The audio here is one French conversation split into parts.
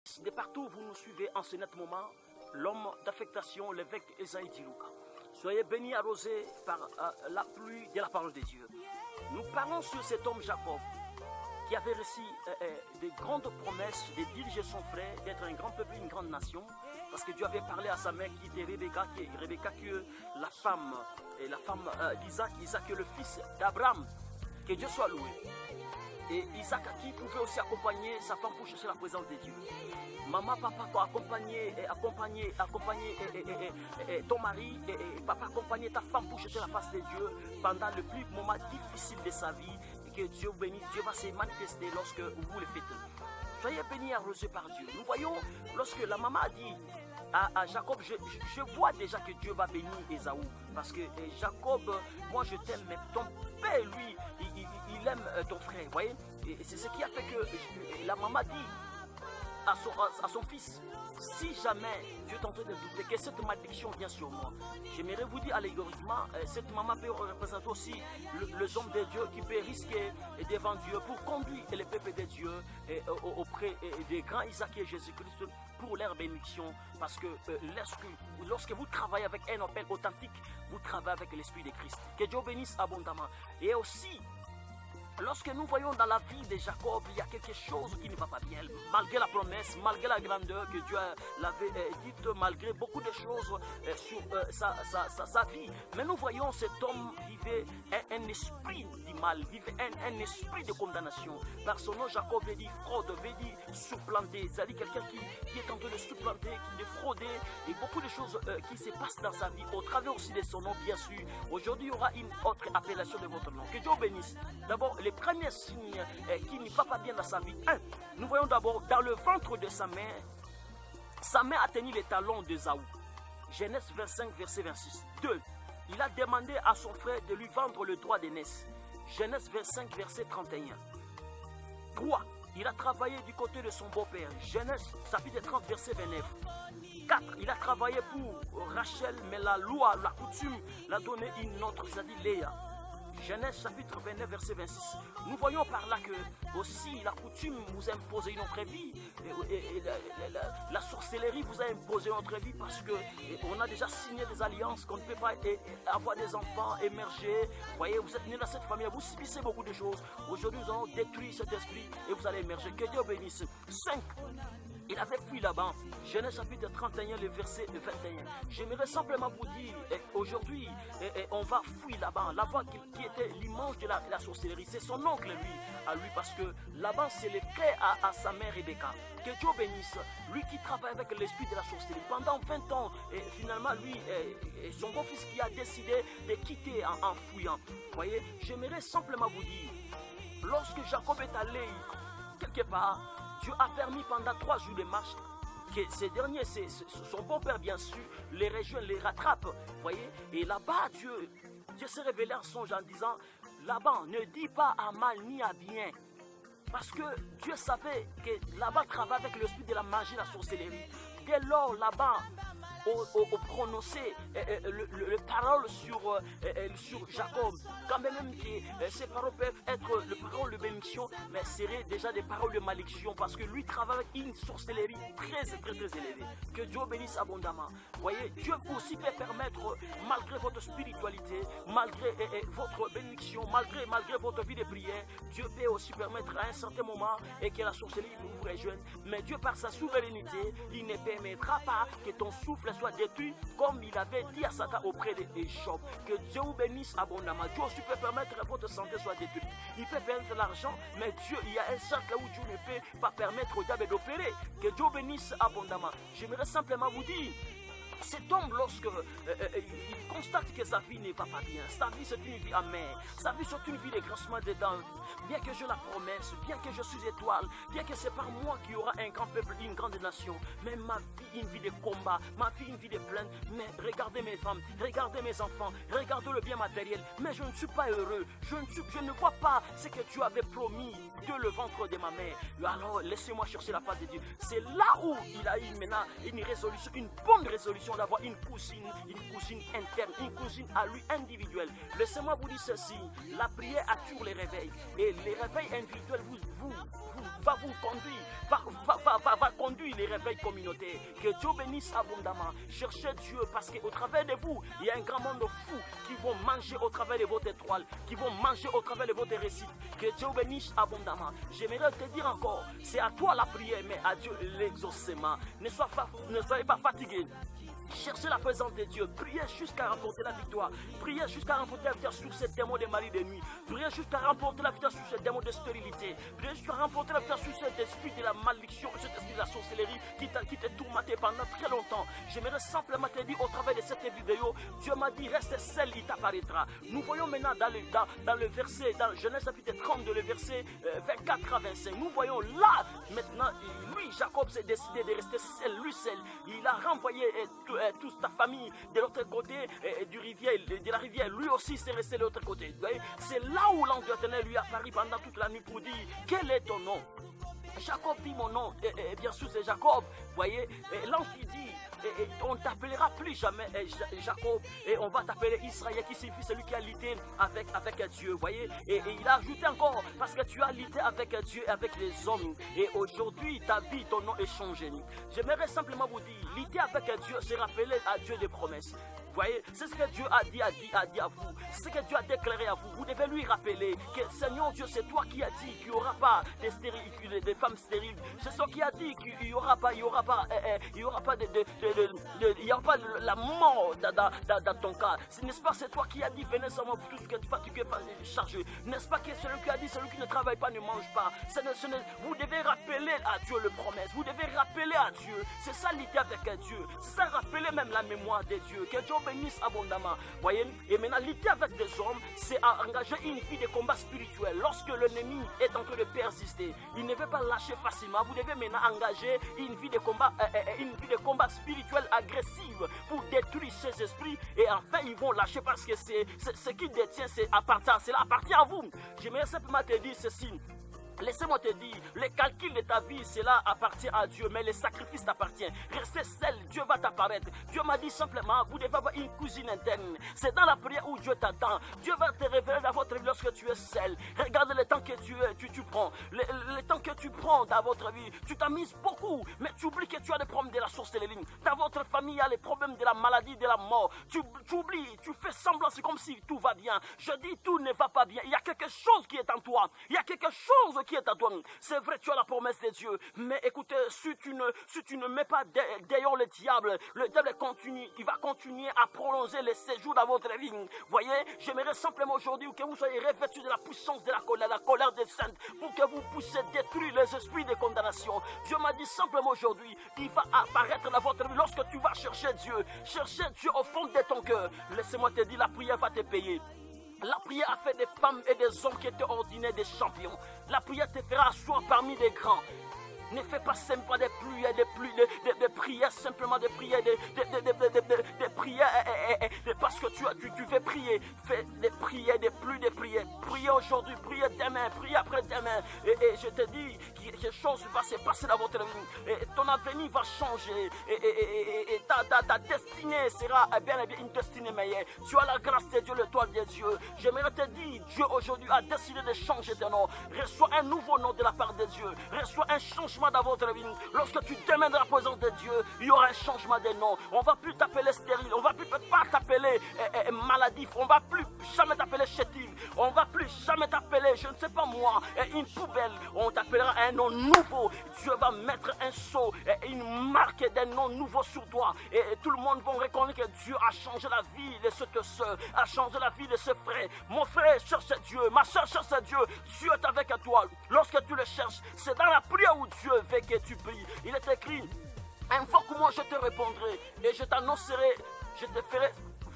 De partout où vous nous suivez en ce net moment, l'homme d'affectation, l'évêque Esaïe Dilouka. Soyez bénis, arrosés par la pluie de la parole de Dieu. Nous parlons sur cet homme Jacob qui avait reçu de grandes promesses de diriger son frère, d'être un grand peuple, une grande nation, parce que Dieu avait parlé à sa mère qui était Rebecca, qui est la femme d'Isaac, Isaac est le fils d'Abraham, que Dieu soit loué. Et Isaac qui pouvait aussi accompagner sa femme pour chercher la présence de Dieu. Maman, papa, accompagner ton mari, et papa, accompagner ta femme pour chercher la face de Dieu pendant le plus moment difficile de sa vie. Et que Dieu bénisse, Dieu va se manifester lorsque vous le faites. Soyez bénis, arrosés par Dieu. Nous voyons, lorsque la maman a dit à Jacob, je vois déjà que Dieu va bénir Ésaü. Parce que Jacob, moi je t'aime, mais ton père, lui, il aime ton frère. Vous voyez, et c'est ce qui a fait que la maman dit à son fils, si jamais Dieu est en train de douter que cette malédiction vient sur moi, j'aimerais vous dire allégoriquement, cette maman peut représenter aussi les hommes de Dieu qui peut risquer devant Dieu pour conduire les peuples de Dieu auprès des grands Isaac et Jésus-Christ pour leur bénédiction. Parce que lorsque vous travaillez avec un appel authentique, vous travaillez avec l'Esprit de Christ. Que Dieu bénisse abondamment. Et aussi, lorsque nous voyons dans la vie de Jacob, il y a quelque chose qui ne va pas bien. Malgré la promesse, malgré la grandeur que Dieu l'avait dite, malgré beaucoup de choses sur sa vie. Mais nous voyons cet homme vivait un esprit du mal, vivait un esprit de condamnation. Par son nom, Jacob veut dire fraude, veut dire supplanter. C'est-à-dire quelqu'un qui est en train de supplanter, de frauder. Et beaucoup de choses qui se passent dans sa vie, au travers aussi de son nom, bien sûr. Aujourd'hui, il y aura une autre appellation de votre nom. Que Dieu bénisse. D'abord, les premiers signes qui ne va pas bien dans sa vie. 1. Nous voyons d'abord dans le ventre de sa mère a tenu les talons d'Ésaü. Genèse 25, verset 26. 2. Il a demandé à son frère de lui vendre le droit d'aînesse. Genèse 25, verset 31. 3. Il a travaillé du côté de son beau-père. Genèse chapitre 30, verset 29. 4. Il a travaillé pour Rachel, mais la loi, la coutume l'a donné une autre, c'est-à-dire Léa. Genèse chapitre 29, verset 26. Nous voyons par là que aussi la coutume vous a imposé une autre vie. La sorcellerie vous a imposé une autre vie parce qu'on a déjà signé des alliances qu'on ne peut pas avoir des enfants émerger. Vous voyez, vous êtes né dans cette famille, vous subissez beaucoup de choses. Aujourd'hui, nous allons détruire cet esprit et vous allez émerger. Que Dieu bénisse. 5. Il avait fui là-bas. Genèse chapitre 31, le verset 21. J'aimerais simplement vous dire, aujourd'hui, on va fuir là-bas. Là-bas qui était l'image de la sorcellerie. C'est son oncle, lui, à lui, parce que là-bas, c'est le frère à sa mère Rebecca. Que Dieu bénisse. Lui qui travaille avec l'esprit de la sorcellerie. Pendant 20 ans, et finalement, lui, son beau-fils qui a décidé de quitter en fouillant. Vous voyez, j'aimerais simplement vous dire, lorsque Jacob est allé quelque part, Dieu a permis pendant 3 jours de marche que ces derniers, son bon-père bien sûr, les rejoignent, les rattrape. Vous voyez, et là-bas, Dieu s'est révélé en songe en disant, là-bas, ne dis pas à mal ni à bien. Parce que Dieu savait que là-bas travaille avec l'esprit de la magie, la sorcellerie. Dès lors, là-bas, au prononcer le parole sur Jacob, quand même que ces paroles peuvent être les paroles de bénédiction, mais seraient déjà des paroles de malédiction, parce que lui travaille avec une sorcellerie très élevée. Que Dieu bénisse abondamment. Vous voyez, Dieu aussi peut permettre, malgré votre spiritualité, malgré votre bénédiction, malgré votre vie de prière, Dieu peut aussi permettre à un certain moment et que la sorcellerie vous rejoigne. Mais Dieu, par sa souveraineté, il ne permettra pas que ton souffle soit détruit, comme il avait dit à Satan auprès de Job. Que Dieu vous bénisse abondamment. Dieu aussi peut permettre que votre santé soit détruite. Il peut permettre l'argent, mais Dieu, il y a un cercle où Dieu ne peut pas permettre au diable d'opérer. Que Dieu bénisse abondamment. J'aimerais simplement vous dire, cet homme, lorsque il constate que sa vie n'est pas bien, sa vie c'est une vie amère, sa vie c'est une vie de grincement de dents, bien que je la promesse, bien que je suis étoile, bien que c'est par moi qu'il y aura un grand peuple, une grande nation, mais ma vie, une vie de combat, ma vie, une vie de plainte, mais regardez mes femmes, regardez mes enfants, regardez le bien matériel, mais je ne suis pas heureux, je ne vois pas ce que tu avais promis de le ventre de ma mère. Alors laissez-moi chercher la face de Dieu. C'est là où il a eu maintenant une résolution, une bonne résolution bénédiction d'avoir une cousine interne, une cousine à lui individuelle. Laissez-moi vous dire ceci, la prière attire les réveils. Et les réveils individuels va vous conduire, va conduire les réveils communautaires. Que Dieu bénisse abondamment. Cherchez Dieu parce qu'au travers de vous, il y a un grand monde de fous qui vont manger au travers de votre étoile, qui vont manger au travers de votre récit. Que Dieu bénisse abondamment. J'aimerais te dire encore, c'est à toi la prière, mais à Dieu l'exaucement. Ne soyez pas fatigués. Cherchez la présence de Dieu. Priez jusqu'à remporter la victoire. Priez jusqu'à remporter la victoire sur ces démons de mari de nuit. Priez jusqu'à remporter la victoire sur ces démons de stérilité. Priez jusqu'à remporter la victoire sur cet esprit de la malédiction, cet esprit de la sorcellerie qui t'a tourmenté pendant très longtemps. J'aimerais simplement te dire au travers de cette vidéo, Dieu m'a dit reste seul, il t'apparaîtra. Nous voyons maintenant dans le verset, dans Genèse chapitre 32, le verset 24 à 25. Nous voyons là, maintenant, lui, Jacob s'est décidé de rester seul, lui seul. Il a renvoyé toute sa famille de l'autre côté de la rivière. Lui aussi s'est resté de l'autre côté. C'est là où l'ange de l'Éternel lui a apparu pendant toute la nuit pour dire quel est ton nom. Jacob dit mon nom, et bien sûr c'est Jacob. Voyez, l'ange qui dit on ne t'appellera plus jamais Jacob, et on va t'appeler Israël, qui signifie celui qui a lutté avec Dieu. Voyez, et il a ajouté encore, parce que tu as lutté avec Dieu et avec les hommes, et aujourd'hui ta vie, ton nom est changé. J'aimerais simplement vous dire, lutter avec Dieu, c'est rappeler à Dieu des promesses. Vous voyez, c'est ce que Dieu a dit à vous. C'est ce que Dieu a déclaré à vous. Vous devez lui rappeler que Seigneur Dieu, c'est toi qui as dit qu'il n'y aura pas des femmes stériles. C'est toi qui a dit qu'il n'y aura pas la mort dans ton cas. N'est-ce pas, c'est toi qui as dit, venez seulement pour tout ce que tu es chargé. N'est-ce pas que celui qui a dit, celui qui ne travaille pas ne mange pas. Vous devez rappeler à Dieu le promesse. Vous devez rappeler à Dieu. C'est ça l'idée avec Dieu. C'est ça, rappeler même la mémoire de Dieu. Que Dieu bénisse abondamment. Voyez, et maintenant, lutter avec des hommes, c'est engager une vie de combat spirituel. Lorsque l'ennemi est en train de persister, il ne veut pas lâcher facilement. Vous devez maintenant engager une vie de combat spirituel agressive pour détruire ces esprits, et enfin ils vont lâcher parce que c'est ce qui détient, cela appartient à vous. J'aimerais simplement te dire ceci. Laissez-moi te dire, les calculs de ta vie, cela appartient à Dieu, mais les sacrifices t'appartiennent. Restez seul, Dieu va t'apparaître. Dieu m'a dit simplement, vous devez avoir une cousine interne. C'est dans la prière où Dieu t'attend. Dieu va te révéler dans votre vie lorsque tu es seul. Regarde le temps que tu prends. Le temps que tu prends dans votre vie. Tu t'amuses beaucoup, mais tu oublies que tu as des problèmes de la sorcellerie. Dans votre famille, il y a les problèmes de la maladie, de la mort. Tu oublies, tu fais semblant, c'est comme si tout va bien. Je dis, tout ne va pas bien. Il y a quelque chose qui est en toi. Il y a quelque chose qui est à toi. C'est vrai, tu as la promesse de Dieu, mais écoutez, si tu ne mets pas derrière le diable continue, il va continuer à prolonger les séjours dans votre vie. Voyez, j'aimerais simplement aujourd'hui que vous soyez revêtus de la puissance de la colère des saints, pour que vous puissiez détruire les esprits de condamnation. Dieu m'a dit simplement aujourd'hui, il va apparaître dans votre vie lorsque tu vas chercher Dieu au fond de ton cœur. Laissez-moi te dire, la prière va te payer. La prière a fait des femmes et des hommes qui étaient ordinaires des champions. La prière te fera asseoir parmi des grands. Ne fais pas simplement des prières, simplement des prières, des prières, parce que tu veux prier. Fais des prières, des prières. Priez aujourd'hui, priez demain, priez après-demain. Et je te dis, quelque chose va se passer dans votre vie. Et ton avenir va changer. Et ta destinée sera bien et bien une destinée meilleure. Tu as la grâce de Dieu, l'étoile de Dieu. J'aimerais te dire, Dieu aujourd'hui a décidé de changer ton nom. Reçois un nouveau nom de la part de Dieu. Reçois un changement dans votre vie. Lorsque tu demandes la présence de Dieu, il y aura un changement de nom. On ne va plus t'appeler stérile, on ne va plus pas t'appeler maladif, on ne va plus jamais t'appeler chétive, on ne va plus jamais t'appeler, je ne sais pas moi, une poubelle. On t'appellera un nom nouveau. Dieu va mettre un sceau, une marque d'un nom nouveau sur toi, et tout le monde va reconnaître que Dieu a changé la vie de cette soeur, a changé la vie de ce frère. Mon frère cherche Dieu, ma soeur cherche Dieu. Dieu est avec toi. Lorsque tu le cherches, c'est dans la prière où Dieu veut que tu pries. Il est écrit, invoque-moi, je te répondrai, et je t'annoncerai, je te ferai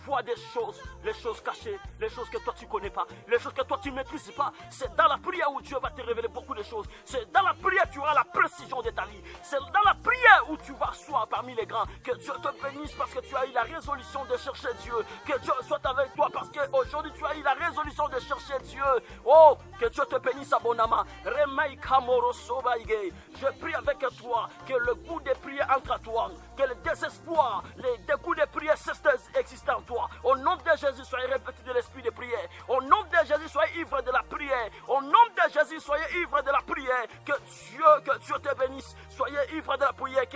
voir des choses, les choses cachées, les choses que toi tu connais pas, les choses que toi tu maîtrises pas. C'est dans la prière où Dieu va te révéler beaucoup de choses. C'est dans la prière tu auras la précision de ta vie. C'est dans la prière où tu vas asseoir parmi les grands. Que Dieu te bénisse parce que tu as eu la résolution de chercher Dieu. Que Dieu soit avec toi parce qu'aujourd'hui tu as eu la résolution de chercher Dieu. Oh, que Dieu te bénisse abondamment. Je prie avec toi que le goût des prières entre à toi, que le désespoir, les dégoûts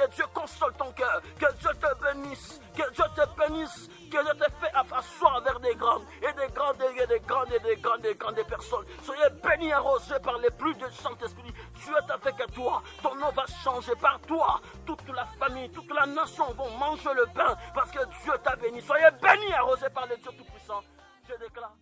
que Dieu console ton cœur, que Dieu te bénisse, que Dieu te bénisse, que Dieu te fait asseoir vers des grandes et des grandes et des grandes et des grandes et des grandes personnes. Soyez bénis, arrosés par les pluies du Saint-Esprit. Dieu est avec toi, ton nom va changer par toi. Toute la famille, toute la nation vont manger le pain parce que Dieu t'a béni. Soyez bénis, arrosés par le Dieu Tout-Puissant. Je déclare.